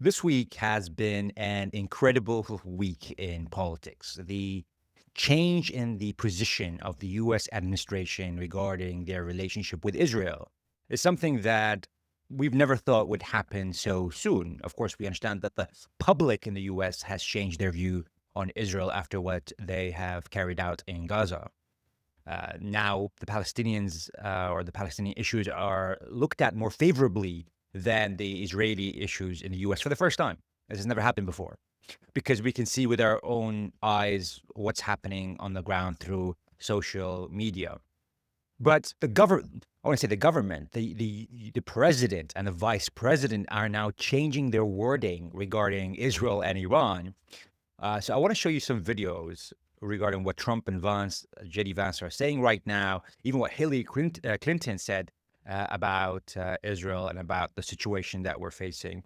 This week has been an incredible week in politics. The change in the position of the US administration regarding their relationship with Israel is something that we've never thought would happen so soon. Of course, we understand that the public in the US has changed their view on Israel after what they have carried out in Gaza. Now, the Palestinians or the Palestinian issues are looked at more favorably than the Israeli issues in the US for the first time. This has never happened before because we can see with our own eyes what's happening on the ground through social media. But the government, I want to say the government, the president and the vice president are now changing their wording regarding Israel and Iran. So I want to show you some videos regarding what Trump and JD Vance are saying right now, even what Hillary Clinton said about Israel and about the situation that we're facing.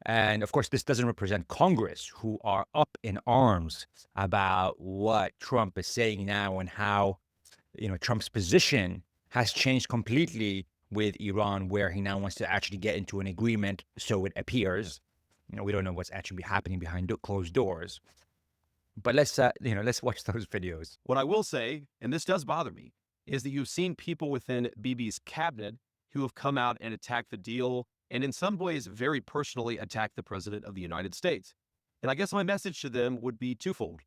And of course, this doesn't represent Congress, who are up in arms about what Trump is saying now and how, Trump's position has changed completely with Iran, where he now wants to actually get into an agreement. So it appears, we don't know what's actually happening behind closed doors. But let's watch those videos. What I will say, and this does bother me, is that you've seen people within Bibi's cabinet who have come out and attacked the deal, and in some ways very personally attacked the president of the United States. And I guess my message to them would be twofold.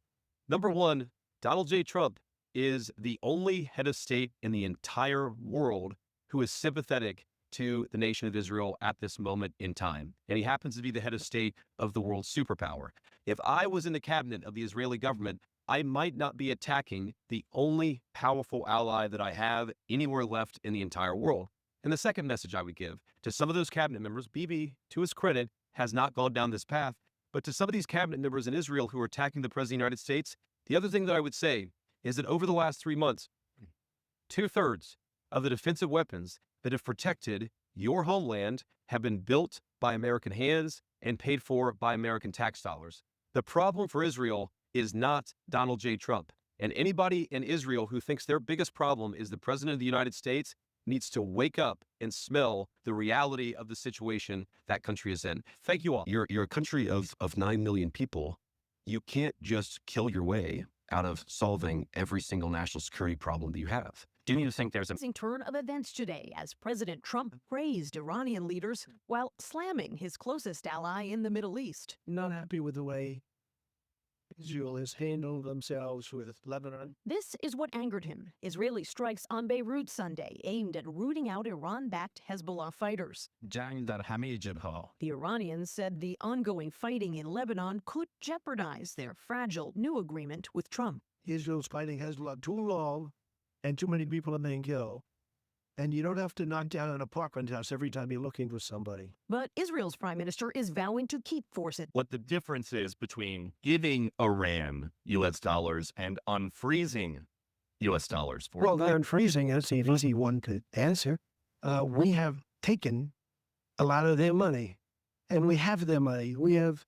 Number one, Donald J. Trump is the only head of state in the entire world who is sympathetic to the nation of Israel at this moment in time. And he happens to be the head of state of the world superpower. If I was in the cabinet of the Israeli government, I might not be attacking the only powerful ally that I have anywhere left in the entire world. And the second message I would give to some of those cabinet members, Bibi, to his credit, has not gone down this path, but to some of these cabinet members in Israel who are attacking the president of the United States, the other thing that I would say is that over the last 3 months, 2/3 of the defensive weapons that have protected your homeland have been built by American hands and paid for by American tax dollars. The problem for Israel is not Donald J. Trump. And anybody in Israel who thinks their biggest problem is the president of the United States needs to wake up and smell the reality of the situation that country is in. Thank you all. You're a country of 9 million people. You can't just kill your way out of solving every single national security problem that you have. Do you think there's a Turn of events today as President Trump praised Iranian leaders while slamming his closest ally in the Middle East. Not happy with the way Israel has handled themselves with Lebanon. This is what angered him. Israeli strikes on Beirut Sunday aimed at rooting out Iran-backed Hezbollah fighters. The Iranians said the ongoing fighting in Lebanon could jeopardize their fragile new agreement with Trump. Israel's fighting Hezbollah too long, and too many people are being killed. And you don't have to knock down an apartment house every time you're looking for somebody. But Israel's prime minister is vowing to keep forces. What the difference is between giving Iran US dollars and unfreezing US dollars for Well, the unfreezing is an easy one to answer. We have taken a lot of their money, and we have their money. We have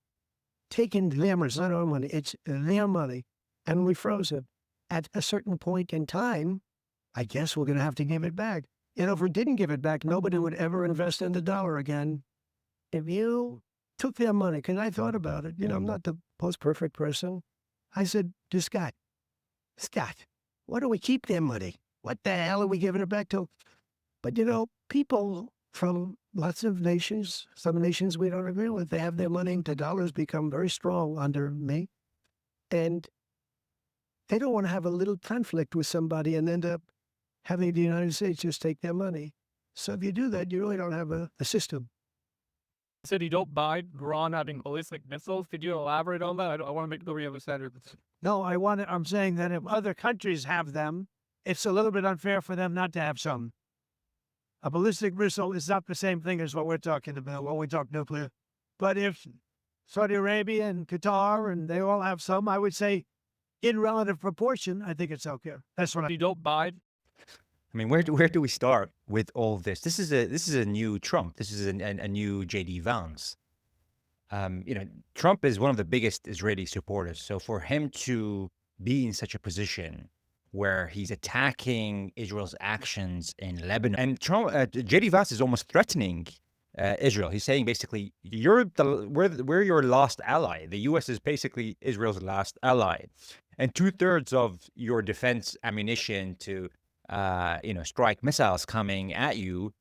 taken them, it's not our money, it's their money, and we froze it. At a certain point in time, I guess we're going to have to give it back. If we didn't give it back, nobody would ever invest in the dollar again. If you took their money, because I thought about it, I'm not the most perfect person. I said to Scott, why don't we keep their money? What the hell are we giving it back to? But, people from lots of nations, some nations we don't agree with, they have their money. The dollars become very strong under me. And they don't want to have a little conflict with somebody and end up having the United States just take their money. So if you do that, you really don't have a system. Said you don't buy Iran having ballistic missiles. Could you elaborate on that? I want to make sure we understand it. No, I'm saying that if other countries have them, it's a little bit unfair for them not to have some. A ballistic missile is not the same thing as what we're talking about when we talk nuclear. But if Saudi Arabia and Qatar and they all have some, I would say in relative proportion, I think it's okay. That's what You don't buy. I mean, where do we start with all of this? This is a new Trump. This is a new JD Vance. Trump is one of the biggest Israeli supporters. So for him to be in such a position where he's attacking Israel's actions in Lebanon, and Trump, JD Vance is almost threatening Israel. He's saying basically, we're your last ally. The U.S. is basically Israel's last ally, and 2/3 of your defense ammunition to, strike missiles coming at you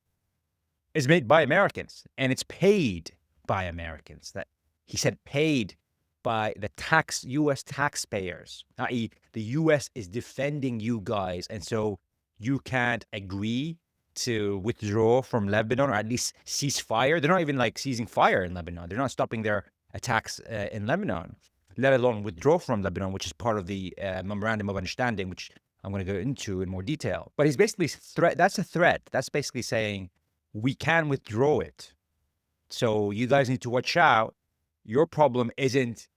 is made by Americans, and it's paid by Americans. That he said paid by the U.S. taxpayers, i.e., the U.S. is defending you guys, and so you can't agree to withdraw from Lebanon or at least cease fire. They're not even like ceasing fire in Lebanon. They're not stopping their attacks in Lebanon, let alone withdraw from Lebanon, which is part of the memorandum of understanding, which I'm going to go into in more detail. But he's basically that's a threat. That's basically saying we can withdraw it. So you guys need to watch out. Your problem isn't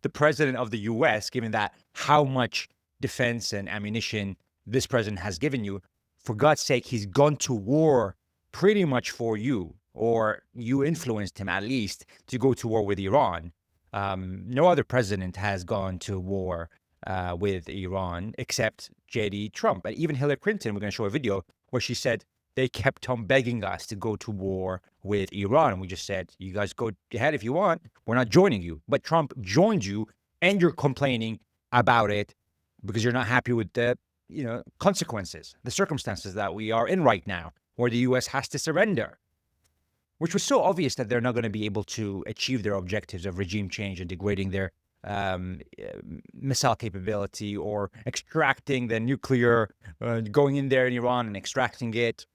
the president of the U.S., given that how much defense and ammunition this president has given you. For God's sake, he's gone to war pretty much for you, or you influenced him at least to go to war with Iran. No other president has gone to war with Iran except JD Trump. And even Hillary Clinton, we're going to show a video where she said they kept on begging us to go to war with Iran. And we just said, you guys go ahead if you want. We're not joining you. But Trump joined you, and you're complaining about it because you're not happy with the consequences, the circumstances that we are in right now, where the U.S. has to surrender, which was so obvious that they're not going to be able to achieve their objectives of regime change and degrading their missile capability or extracting the nuclear, going in there in Iran and extracting it.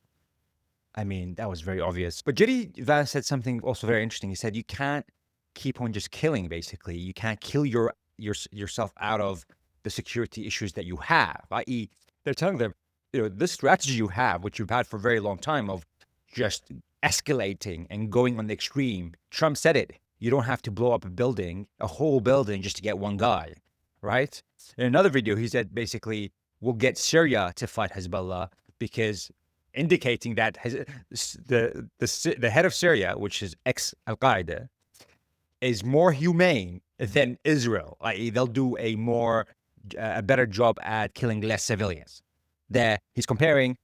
I mean, that was very obvious. But JD Vance said something also very interesting. He said, you can't keep on just killing, basically. You can't kill yourself out of the security issues that you have, i.e., they're telling them, this strategy you have, which you've had for a very long time of just escalating and going on the extreme. Trump said it. You don't have to blow up a whole building just to get one guy, right? In another video, he said, basically, we'll get Syria to fight Hezbollah, because indicating that the head of Syria, which is ex-Al-Qaeda, is more humane than Israel, i.e., they'll do a better job at killing less civilians. He's comparing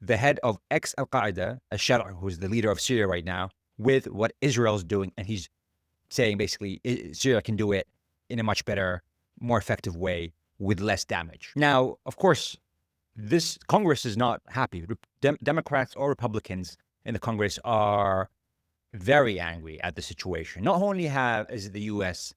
the head of ex-Al-Qaeda, Al-Shara, who's the leader of Syria right now, with what Israel's doing. And he's saying basically Syria can do it in a much better, more effective way with less damage. Now, of course, this Congress is not happy. Democrats or Republicans in the Congress are very angry at the situation. Not only is the U.S.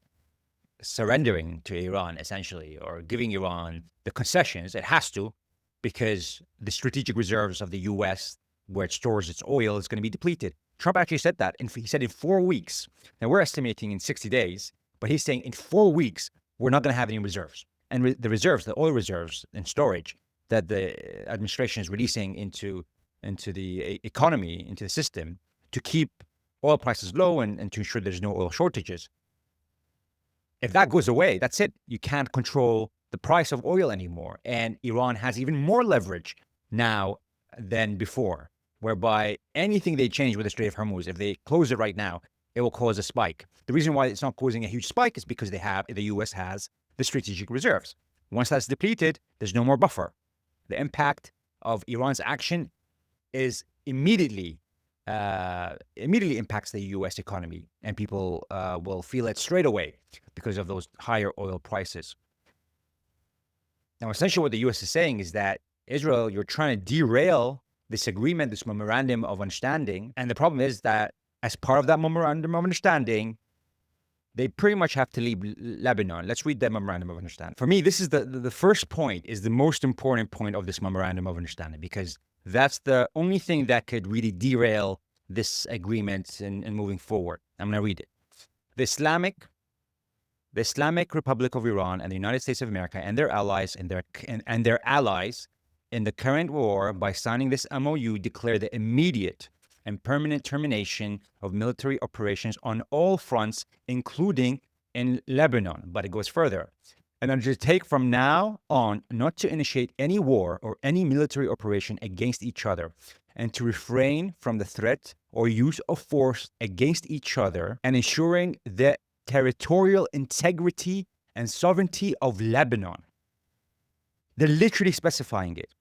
surrendering to Iran, essentially, or giving Iran the concessions, it has to, because the strategic reserves of the U.S., where it stores its oil, is going to be depleted. Trump actually said that. He said in 4 weeks. Now, we're estimating in 60 days, but he's saying in 4 weeks, we're not going to have any reserves. And the reserves, the oil reserves and storage that the administration is releasing into the economy, into the system, to keep oil prices low and to ensure there's no oil shortages. If that goes away, that's it. You can't control the price of oil anymore. And Iran has even more leverage now than before, whereby anything they change with the Strait of Hormuz, if they close it right now, it will cause a spike. The reason why it's not causing a huge spike is because the U.S. has the strategic reserves. Once that's depleted, there's no more buffer. The impact of Iran's action is immediately impacts the U.S. economy, and people will feel it straight away because of those higher oil prices. Now, essentially what the U.S. is saying is that Israel, you're trying to derail this agreement, this memorandum of understanding. And the problem is that as part of that memorandum of understanding, they pretty much have to leave Lebanon. Let's read the memorandum of understanding. For me, this is the first point, is the most important point of this memorandum of understanding, because that's the only thing that could really derail this agreement and moving forward. I'm going to read it. The Islamic Republic of Iran and the United States of America and their allies in the current war, by signing this MOU, declare the immediate and permanent termination of military operations on all fronts, including in Lebanon. But it goes further. And undertake from now on not to initiate any war or any military operation against each other, and to refrain from the threat or use of force against each other, and ensuring the territorial integrity and sovereignty of Lebanon. They're literally specifying it.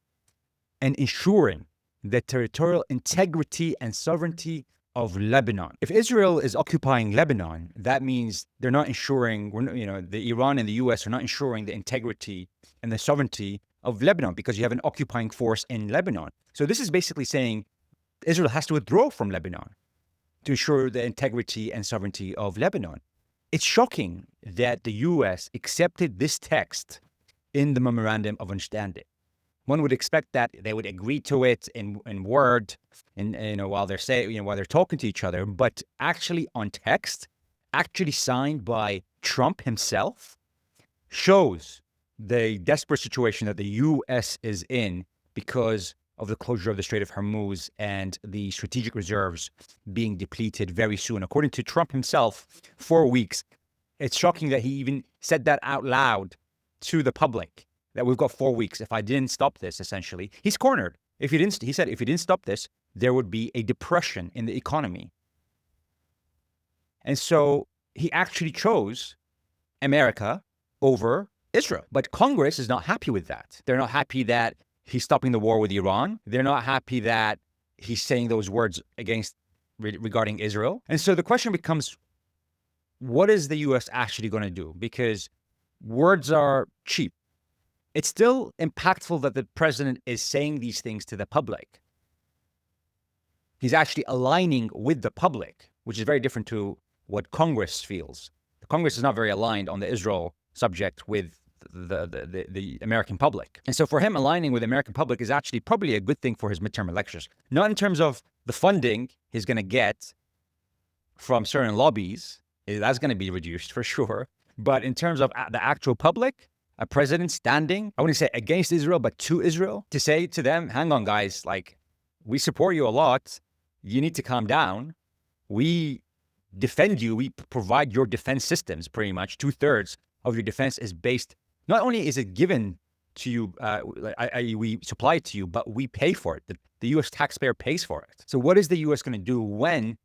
And ensuring the territorial integrity and sovereignty of Lebanon. If Israel is occupying Lebanon, that means they're not ensuring, the Iran and the US are not ensuring the integrity and the sovereignty of Lebanon because you have an occupying force in Lebanon. So this is basically saying Israel has to withdraw from Lebanon to ensure the integrity and sovereignty of Lebanon. It's shocking that the US accepted this text in the memorandum of understanding. One would expect that they would agree to it in word, while they're talking to each other, but actually on text, actually signed by Trump himself, shows the desperate situation that the U.S. is in because of the closure of the Strait of Hormuz and the strategic reserves being depleted very soon. According to Trump himself, 4 weeks. It's shocking that he even said that out loud to the public, that we've got 4 weeks. If I didn't stop this, essentially, he's cornered. He said, if you didn't stop this, there would be a depression in the economy. And so he actually chose America over Israel. But Congress is not happy with that. They're not happy that he's stopping the war with Iran. They're not happy that he's saying those words regarding Israel. And so the question becomes, what is the U.S. actually going to do? Because words are cheap. It's still impactful that the president is saying these things to the public. He's actually aligning with the public, which is very different to what Congress feels. The Congress is not very aligned on the Israel subject with the American public. And so for him, aligning with the American public is actually probably a good thing for his midterm elections. Not in terms of the funding he's going to get from certain lobbies. That's going to be reduced for sure. But in terms of the actual public, a president standing, I wouldn't say against Israel, but to Israel, to say to them, hang on, guys, like, we support you a lot. You need to calm down. We defend you. We provide your defense systems, pretty much. 2/3 of your defense is based, not only is it given to you, we supply it to you, but we pay for it. The U.S. taxpayer pays for it. So what is the U.S. going to do when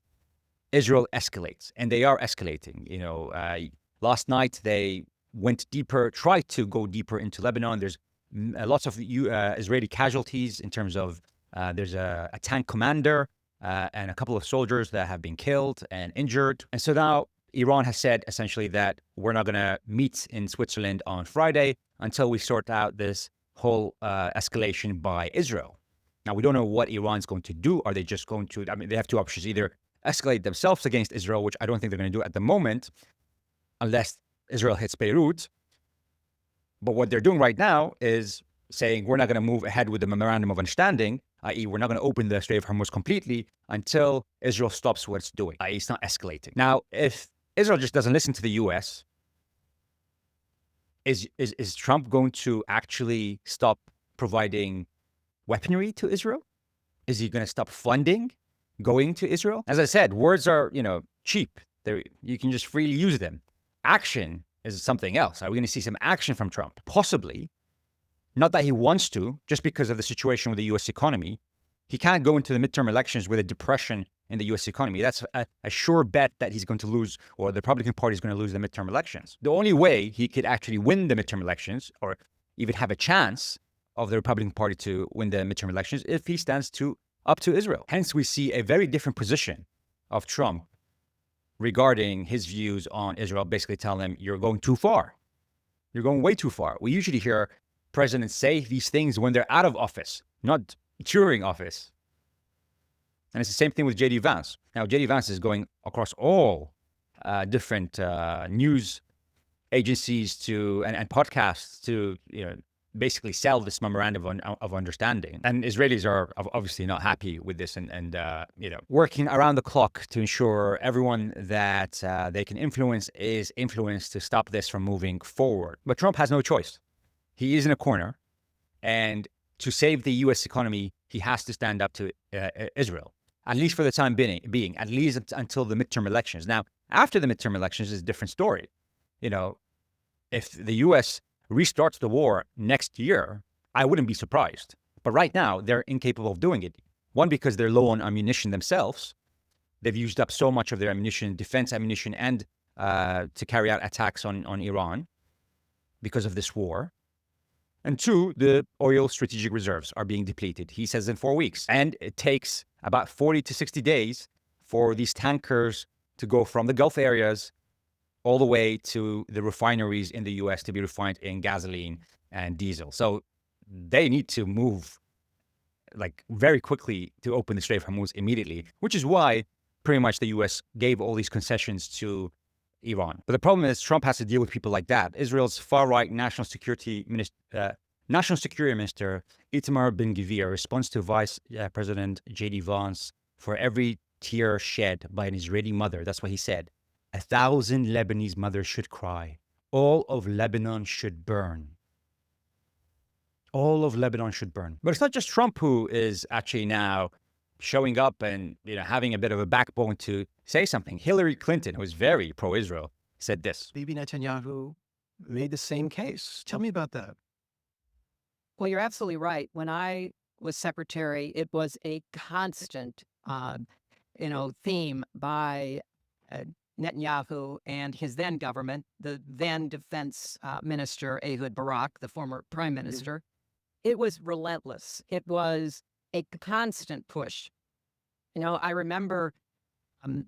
Israel escalates? And they are escalating. Last night they went deeper, tried to go deeper into Lebanon. There's lots of Israeli casualties in terms of there's a tank commander and a couple of soldiers that have been killed and injured. And so now Iran has said essentially that we're not going to meet in Switzerland on Friday until we sort out this whole escalation by Israel. Now, we don't know what Iran's going to do. Are they just going to, they have two options, either escalate themselves against Israel, which I don't think they're going to do at the moment, unless Israel hits Beirut. But what they're doing right now is saying we're not going to move ahead with the memorandum of understanding, i.e. we're not going to open the Strait of Hormuz completely until Israel stops what it's doing, i.e. it's not escalating. Now, if Israel just doesn't listen to the U.S., is Trump going to actually stop providing weaponry to Israel? Is he going to stop funding going to Israel? As I said, words are, cheap. You can just freely use them. Action is something else. Are we going to see some action from Trump? Possibly. Not that he wants to, just because of the situation with the U.S. economy. He can't go into the midterm elections with a depression in the U.S. economy. That's a sure bet that he's going to lose, or the Republican Party is going to lose the midterm elections. The only way he could actually win the midterm elections, or even have a chance of the Republican Party to win the midterm elections, if he stands up to Israel. Hence, we see a very different position of Trump regarding his views on Israel, basically telling him, you're going too far. You're going way too far. We usually hear presidents say these things when they're out of office, not during office. And it's the same thing with JD Vance. Now, JD Vance is going across all different news agencies and podcasts to, basically sell this memorandum of understanding. And Israelis are obviously not happy with this and working around the clock to ensure everyone that they can influence is influenced to stop this from moving forward. But Trump has no choice. He is in a corner, and to save the U.S. economy, he has to stand up to Israel, at least for the time being, at least until the midterm elections. Now, after the midterm elections is a different story. If the U.S. restarts the war next year, I wouldn't be surprised. But right now, they're incapable of doing it. One, because they're low on ammunition themselves. They've used up so much of their ammunition, defense ammunition, and to carry out attacks on Iran because of this war. And two, the oil strategic reserves are being depleted. He says in 4 weeks. And it takes about 40 to 60 days for these tankers to go from the Gulf areas all the way to the refineries in the US to be refined in gasoline and diesel. So they need to move like very quickly to open the Strait of Hormuz immediately, which is why pretty much the US gave all these concessions to Iran. But the problem is Trump has to deal with people like that. Israel's far-right National Security Minister Itamar Ben Gvir responds to Vice President JD Vance for every tear shed by an Israeli mother. That's what he said. 1,000 Lebanese mothers should cry. All of Lebanon should burn. All of Lebanon should burn. But it's not just Trump who is actually now showing up and having a bit of a backbone to say something. Hillary Clinton, who is very pro-Israel, said this. Bibi Netanyahu made the same case. Tell me about that. Well, you're absolutely right. When I was secretary, it was a constant, theme by Netanyahu and his then government, the then defense minister, Ehud Barak, the former prime minister. It was relentless. It was a constant push. I remember.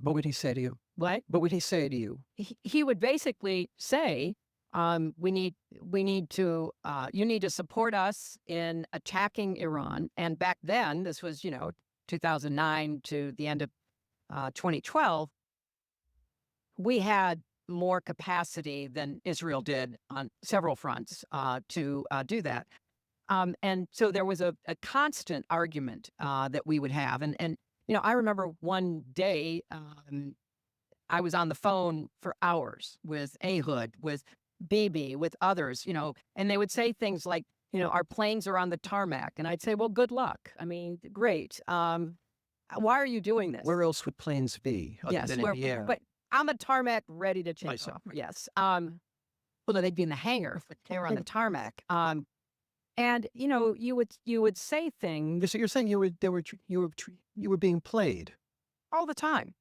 What would he say to you? What? What would he say to you? He would basically say, you need to support us in attacking Iran. And back then, this was, 2009 to the end of 2012, we had more capacity than Israel did on several fronts to do that. And so there was a constant argument that we would have. And I remember one day I was on the phone for hours with Ehud, with Bibi, with others, and they would say things like, our planes are on the tarmac. And I'd say, well, good luck. I mean, great. Why are you doing this? Where else would planes be other than in the air? But on the tarmac, ready to take see. off. Yes. Well, no, they'd be in the hangar, but they were on the tarmac. And you would say things So you're saying you were being played all the time.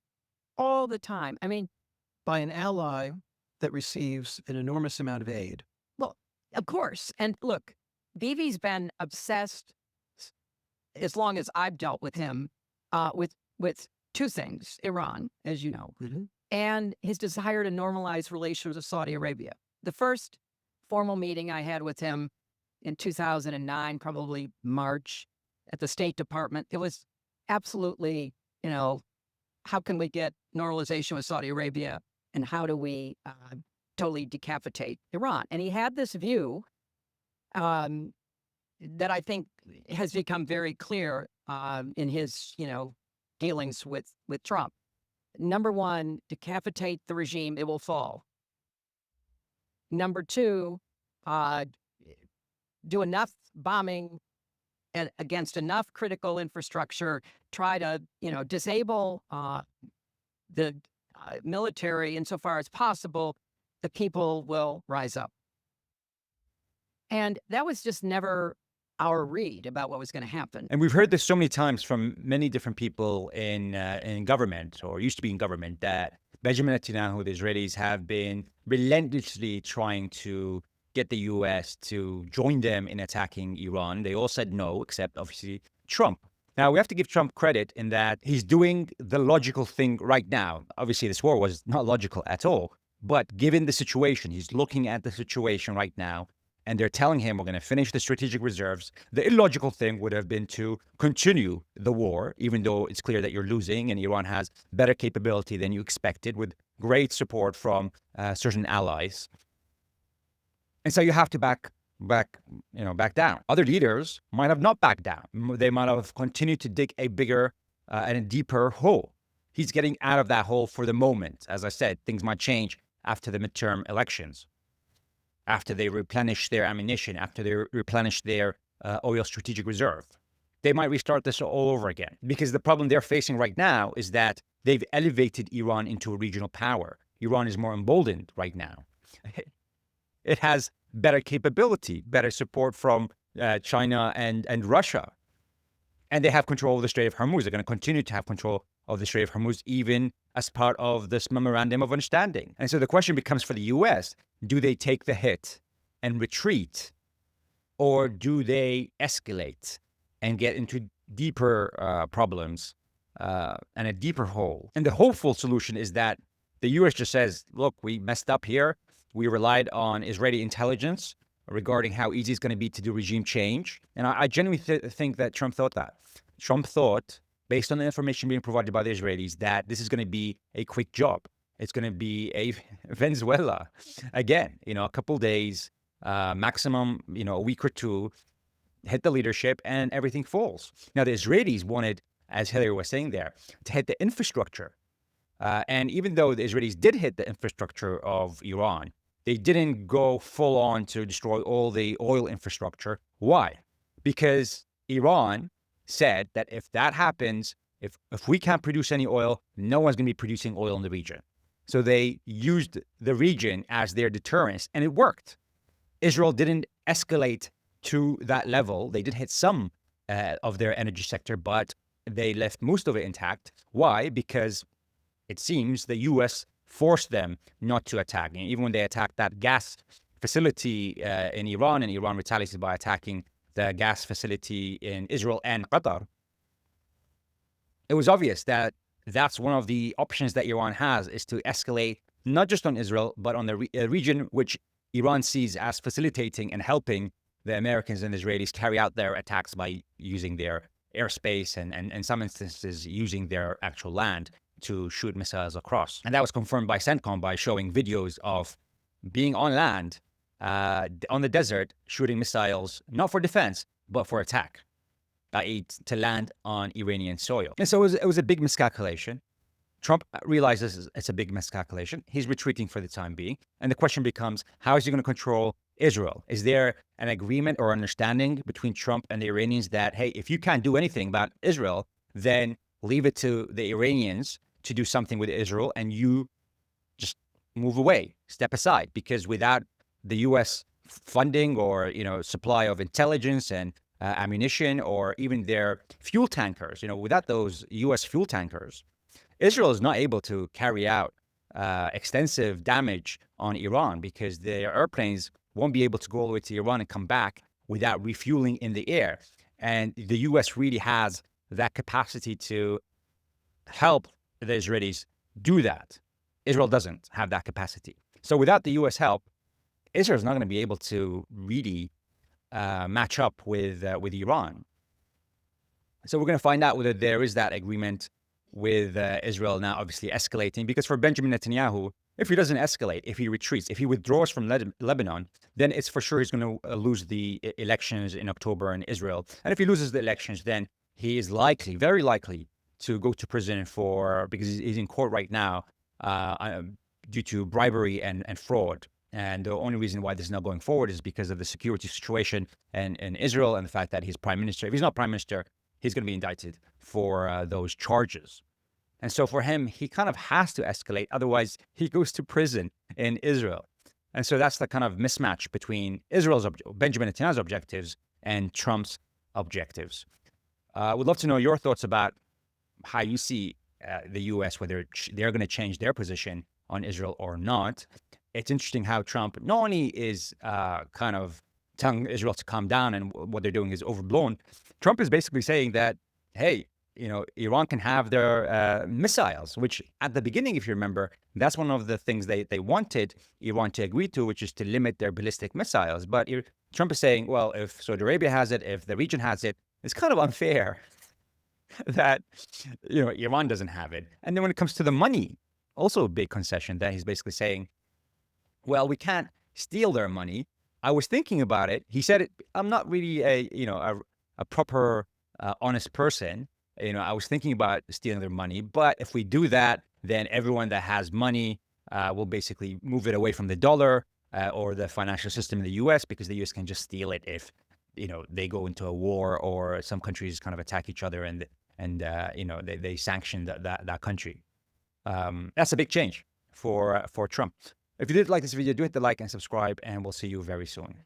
I mean, by an ally that receives an enormous amount of aid. well, of course. And look, Bibi's been obsessed as long as I've dealt with him with two things: Iran, as you know, and his desire to normalize relations with Saudi Arabia. The first formal meeting I had with him in 2009, probably March, at the State Department, it was absolutely, how can we get normalization with Saudi Arabia, and how do we totally decapitate Iran? And he had this view that I think has become very clear in his, dealings with Trump. Number one, decapitate the regime, it will fall. Number two, do enough bombing against enough critical infrastructure, try to, disable the military insofar as possible, the people will rise up. And that was just never our read about what was going to happen. And we've heard this so many times from many different people in government, or used to be in government, that Benjamin Netanyahu, the Israelis, have been relentlessly trying to get the U.S. to join them in attacking Iran. They all said no, except obviously Trump. Now, we have to give Trump credit in that he's doing the logical thing right now. Obviously, this war was not logical at all. But given the situation, he's looking at the situation right now, and they're telling him we're going to finish the strategic reserves. The illogical thing would have been to continue the war, even though it's clear that you're losing and Iran has better capability than you expected, with great support from certain allies. And so you have to back down. Other leaders might have not backed down. They might have continued to dig a bigger and a deeper hole. He's getting out of that hole for the moment. As I said, things might change after the midterm elections, after they replenish their ammunition, after they replenish their oil strategic reserve. They might restart this all over again, because the problem they're facing right now is that they've elevated Iran into a regional power. Iran is more emboldened right now. It has better capability, better support from China and Russia. And they have control of the Strait of Hormuz. They're going to continue to have control of the Strait of Hormuz, even as part of this memorandum of understanding. And so the question becomes for the U.S., do they take the hit and retreat or do they escalate and get into deeper problems and a deeper hole? And the hopeful solution is that the U.S. just says, look, we messed up here. We relied on Israeli intelligence regarding how easy it's going to be to do regime change. And I genuinely think that Trump thought that. Trump thought, based on the information being provided by the Israelis, that this is going to be a quick job. It's going to be a Venezuela. Again, a couple days, maximum, a week or two, hit the leadership and everything falls. Now, the Israelis wanted, as Hillary was saying there, to hit the infrastructure. And even though the Israelis did hit the infrastructure of Iran, they didn't go full on to destroy all the oil infrastructure. Why? Because Iran said that if that happens, if we can't produce any oil, no one's going to be producing oil in the region. So they used the region as their deterrence, and it worked. Israel didn't escalate to that level. They did hit some of their energy sector, but they left most of it intact. Why? Because it seems the U.S. forced them not to attack. And even when they attacked that gas facility in Iran, and Iran retaliated by attacking the gas facility in Israel and Qatar, it was obvious that that's one of the options that Iran has, is to escalate not just on Israel, but on the region which Iran sees as facilitating and helping the Americans and Israelis carry out their attacks by using their airspace and in some instances using their actual land to shoot missiles across. And that was confirmed by CENTCOM by showing videos of being on land, on the desert, shooting missiles, not for defense, but for attack, i.e. to land on Iranian soil. And so it was a big miscalculation. Trump realizes it's a big miscalculation. He's retreating for the time being. And the question becomes, how is he going to control Israel? Is there an agreement or understanding between Trump and the Iranians that, hey, if you can't do anything about Israel, then leave it to the Iranians to do something with Israel, and you just move away, step aside, because without the U.S. funding or, supply of intelligence and ammunition, or even their fuel tankers, without those U.S. fuel tankers, Israel is not able to carry out extensive damage on Iran, because their airplanes won't be able to go all the way to Iran and come back without refueling in the air. And the U.S. really has that capacity to help the Israelis do that. Israel doesn't have that capacity. So without the U.S. help, Israel is not going to be able to really match up with Iran. So we're going to find out whether there is that agreement with Israel now, obviously escalating, because for Benjamin Netanyahu, if he doesn't escalate, if he retreats, if he withdraws from Lebanon, then it's for sure he's going to lose the elections in October in Israel. And if he loses the elections, then he is likely, very likely, to go to prison because he's in court right now due to bribery and fraud. And the only reason why this is not going forward is because of the security situation in Israel and the fact that he's prime minister. If he's not prime minister, he's going to be indicted for those charges. And so for him, he kind of has to escalate. Otherwise, he goes to prison in Israel. And so that's the kind of mismatch between Benjamin Netanyahu's objectives and Trump's objectives. I would love to know your thoughts about how you see the U.S., whether they're going to change their position on Israel or not. It's interesting how Trump not only is kind of telling Israel to calm down and what they're doing is overblown, Trump is basically saying that, hey, Iran can have their missiles, which at the beginning, if you remember, that's one of the things they wanted Iran to agree to, which is to limit their ballistic missiles. But Trump is saying, well, if Saudi Arabia has it, if the region has it, it's kind of unfair that, Iran doesn't have it. And then when it comes to the money, also a big concession that he's basically saying, well, we can't steal their money. I was thinking about it. He said, I'm not really a proper, honest person. I was thinking about stealing their money. But if we do that, then everyone that has money will basically move it away from the dollar or the financial system in the U.S., because the U.S. can just steal it if, they go into a war or some countries kind of attack each other and they sanction that country. That's a big change for Trump. If you did like this video, do hit the like and subscribe, and we'll see you very soon.